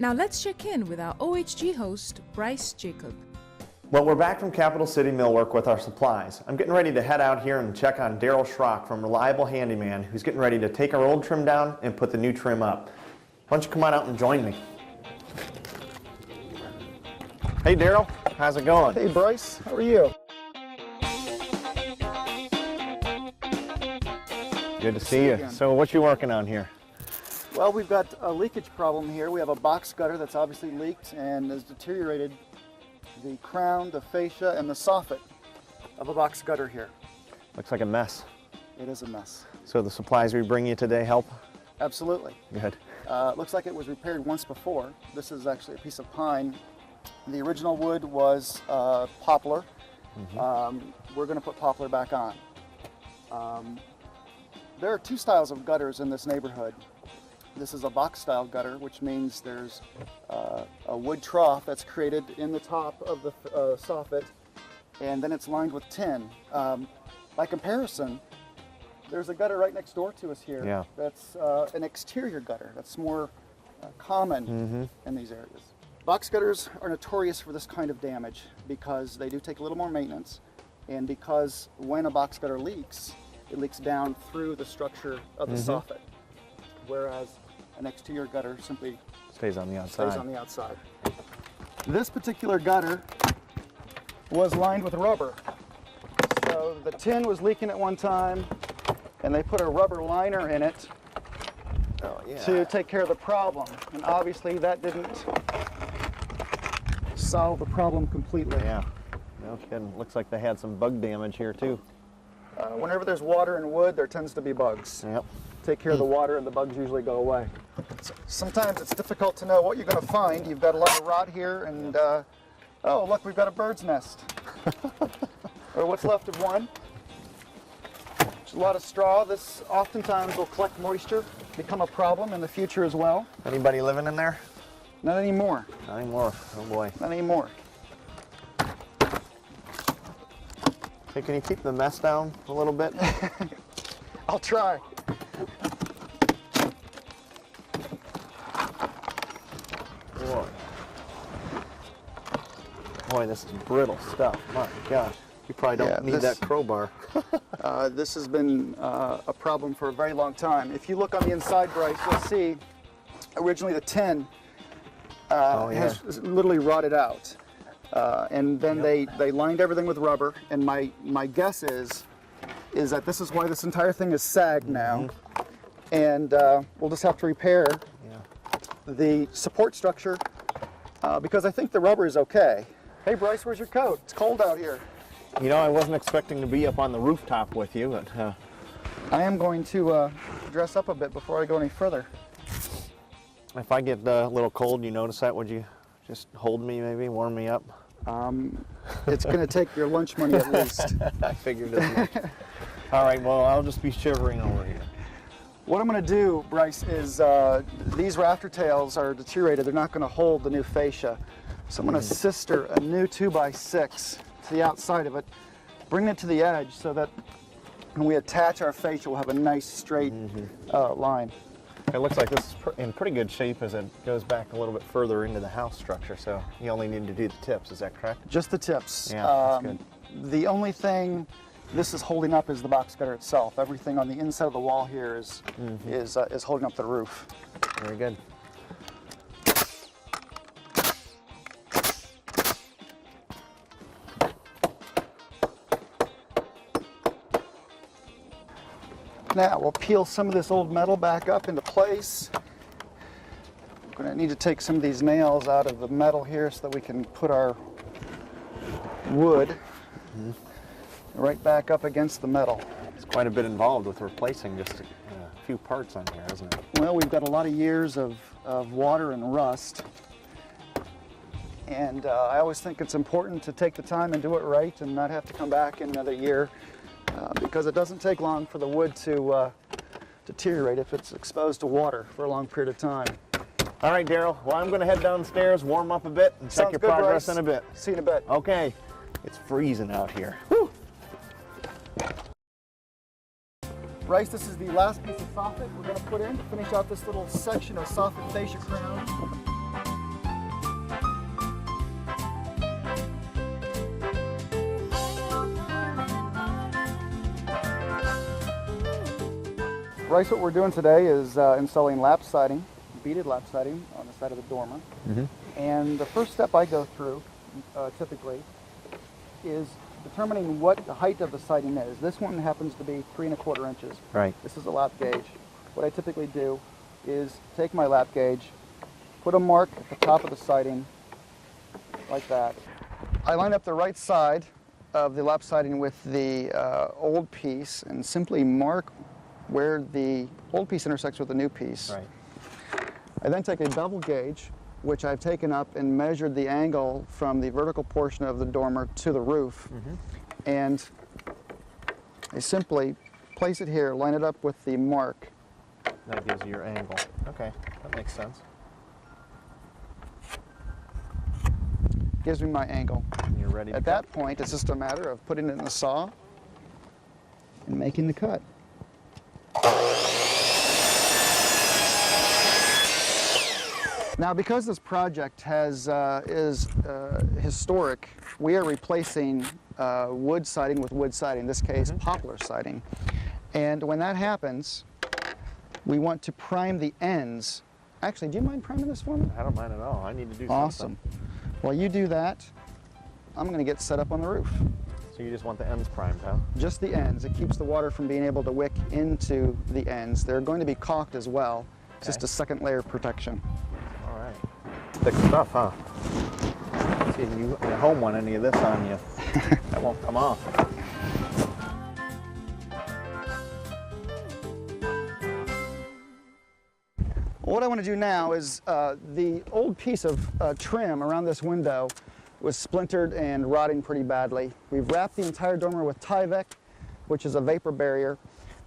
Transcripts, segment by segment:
Now let's check in with our OHG host, Bryce Jacob. Well, we're back from Capital City Millwork with our supplies. I'm getting ready to head out here and check on Daryl Schrock from Reliable Handyman, who's getting ready to take our old trim down and put the new trim up. Why don't you come on out and join me? Hey Daryl, how's it going? Hey Bryce, how are you? Good to see you. So what you working on here? Well, we've got a leakage problem here. We have a box gutter that's obviously leaked and has deteriorated the crown, the fascia, and the soffit of a box gutter here. Looks like a mess. It is a mess. So the supplies we bring you today help? Absolutely. Good. Looks like it was repaired once before. This is actually a piece of pine. The original wood was poplar. We're going to put poplar back on. There are two styles of gutters in this neighborhood. This is a box style gutter, which means there's a wood trough that's created in the top of the soffit, and then it's lined with tin. By comparison, there's a gutter right next door to us here. Yeah. That's an exterior gutter. That's more common in these areas. Box gutters are notorious for this kind of damage because they do take a little more maintenance, and because when a box gutter leaks, it leaks down through the structure of the soffit, whereas an exterior gutter simply Stays on the outside. stays on the outside. This particular gutter was lined with rubber. So the tin was leaking at one time, and they put a rubber liner in it to take care of the problem. And obviously that didn't solve the problem completely. Yeah, no kidding. Looks like they had some bug damage here too. Whenever there's water and wood, there tends to be bugs. Yep. Take care of the water and the bugs usually go away. Sometimes it's difficult to know what you're going to find. You've got a lot of rot here, and oh look, we've got a bird's nest. Or what's left of one. There's a lot of straw. This oftentimes will collect moisture, become a problem in the future as well. Anybody living in there? Not anymore. Not anymore. Oh boy. Not anymore. Hey, can you keep the mess down a little bit? I'll try. Boy. Boy, this is brittle stuff. My gosh. You probably don't need that crowbar. This has been a problem for a very long time. If you look on the inside, Bryce, you'll see originally the tin has literally rotted out. And then they lined everything with rubber, and my guess is that this is why this entire thing is sagged now. And we'll just have to repair the support structure because I think the rubber is okay. Hey Bryce, where's your coat? It's cold out here. You know, I wasn't expecting to be up on the rooftop with you, but I am going to dress up a bit before I go any further. if I get a little cold, you notice that, would you just hold me maybe, warm me up? It's going to take your lunch money at least. I figured as much. All right, well, I'll just be shivering over here. What I'm going to do, Bryce, is these rafter tails are deteriorated. They're not going to hold the new fascia. So I'm going to sister a new 2x6 to the outside of it, bring it to the edge so that when we attach our fascia, we'll have a nice straight line. It looks like this is in pretty good shape as it goes back a little bit further into the house structure, so you only need to do the tips, is that correct? Just the tips. Yeah, that's good. The only thing this is holding up is the box gutter itself. Everything on the inside of the wall here is holding up the roof. Very good. Now we'll peel some of this old metal back up into place. We're going to need to take some of these nails out of the metal here so that we can put our wood right back up against the metal. It's quite a bit involved with replacing just a few parts on here, isn't it? Well, we've got a lot of years of water and rust. And I always think it's important to take the time and do it right and not have to come back in another year because it doesn't take long for the wood to deteriorate if it's exposed to water for a long period of time. All right, Daryl. Well, I'm going to head downstairs, warm up a bit, and check your progress in a bit. See you in a bit. Okay. It's freezing out here. Whew. Bryce, this is the last piece of soffit we're going to put in to finish out this little section of soffit fascia crown. Bryce, what we're doing today is installing lap siding, beaded lap siding on the side of the dormer. And the first step I go through, typically, is determining what the height of the siding is. This one happens to be 3 1/4 inches. Right. This is a lap gauge. What I typically do is take my lap gauge, put a mark at the top of the siding, like that. I line up the right side of the lap siding with the old piece and simply mark where the old piece intersects with the new piece. Right. I then take a bevel gauge, which I've taken up and measured the angle from the vertical portion of the dormer to the roof. And I simply place it here, line it up with the mark. That gives you your angle. Okay, that makes sense. Gives me my angle. And you're ready to At that point, it's just a matter of putting it in the saw and making the cut. Now, because this project is historic, we are replacing wood siding with wood siding, in this case poplar siding. And when that happens, we want to prime the ends. Actually, do you mind priming this for me? I don't mind at all. I need to do Awesome. something. While you do that, I'm going to get set up on the roof. So you just want the ends primed, huh? Just the ends. It keeps the water from being able to wick into the ends. They're going to be caulked as well. It's just a second layer of protection. All right. Thick stuff, huh? See, if you at home want any of this on you, that won't come off. What I want to do now is the old piece of trim around this window was splintered and rotting pretty badly. We've wrapped the entire dormer with Tyvek, which is a vapor barrier,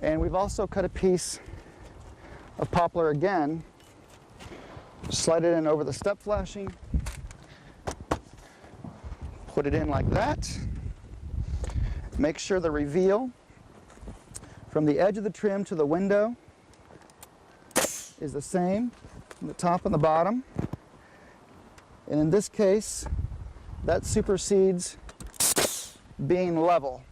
and we've also cut a piece of poplar again, slide it in over the step flashing, put it in like that, make sure the reveal from the edge of the trim to the window is the same from the top and the bottom. And in this case, that supersedes being level.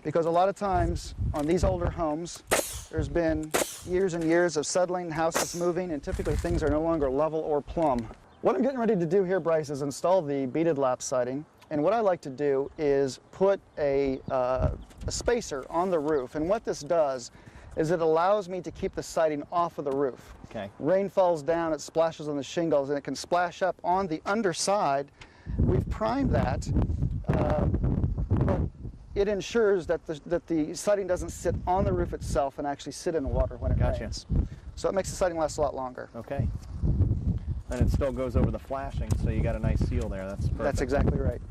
Because a lot of times on these older homes, there's been years and years of settling, houses moving, and typically things are no longer level or plumb. What I'm getting ready to do here, Bryce, is install the beaded lap siding. And what I like to do is put a spacer on the roof. And what this does is it allows me to keep the siding off of the roof. Okay. Rain falls down, it splashes on the shingles, and it can splash up on the underside. We've primed that, but it ensures that the siding doesn't sit on the roof itself and actually sit in the water when it rains. So it makes the siding last a lot longer. Okay. And it still goes over the flashing, so you got a nice seal there. That's perfect. That's exactly right.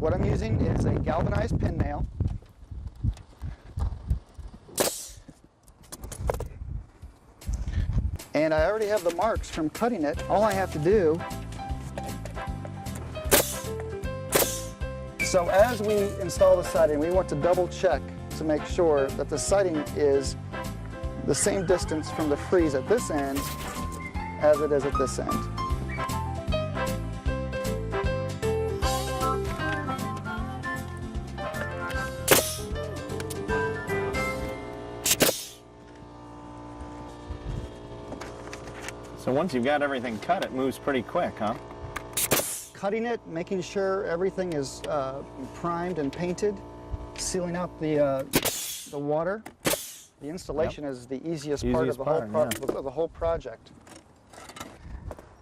What I'm using is a galvanized pin nail. And I already have the marks from cutting it. All I have to do, so as we install the siding, we want to double check to make sure that the siding is the same distance from the frieze at this end as it is at this end. So once you've got everything cut, it moves pretty quick, huh? Cutting it, making sure everything is primed and painted, sealing out the water. The installation is the easiest part of the whole project.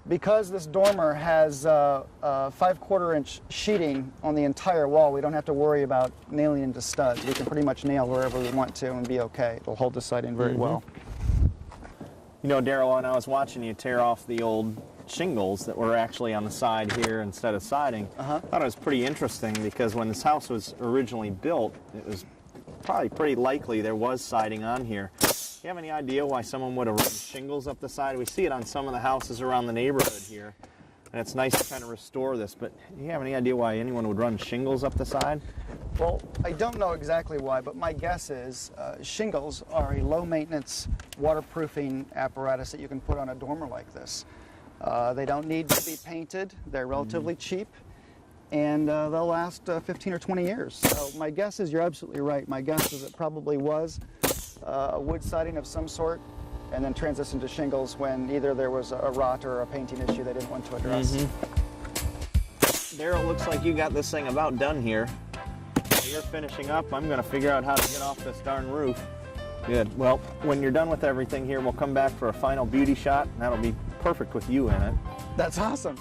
Because this dormer has 5/4 inch sheeting on the entire wall, we don't have to worry about nailing into studs. We can pretty much nail wherever we want to and be okay. It'll hold the siding very well. You know, Daryl, when I was watching you tear off the old shingles that were actually on the side here instead of siding, I thought it was pretty interesting because when this house was originally built, it was probably pretty likely there was siding on here. Do you have any idea why someone would have run shingles up the side? We see it on some of the houses around the neighborhood here, and it's nice to kind of restore this, but do you have any idea why anyone would run shingles up the side? Well, I don't know exactly why, but my guess is shingles are a low-maintenance waterproofing apparatus that you can put on a dormer like this. They don't need to be painted. They're relatively cheap, and they'll last 15 or 20 years. So my guess is you're absolutely right. My guess is it probably was a wood siding of some sort, and then transition to shingles when either there was a rot or a painting issue they didn't want to address. Daryl, looks like you got this thing about done here. You're finishing up. I'm going to figure out how to get off this darn roof. Good. Well, when you're done with everything here, we'll come back for a final beauty shot, and that'll be perfect with you in it. That's awesome.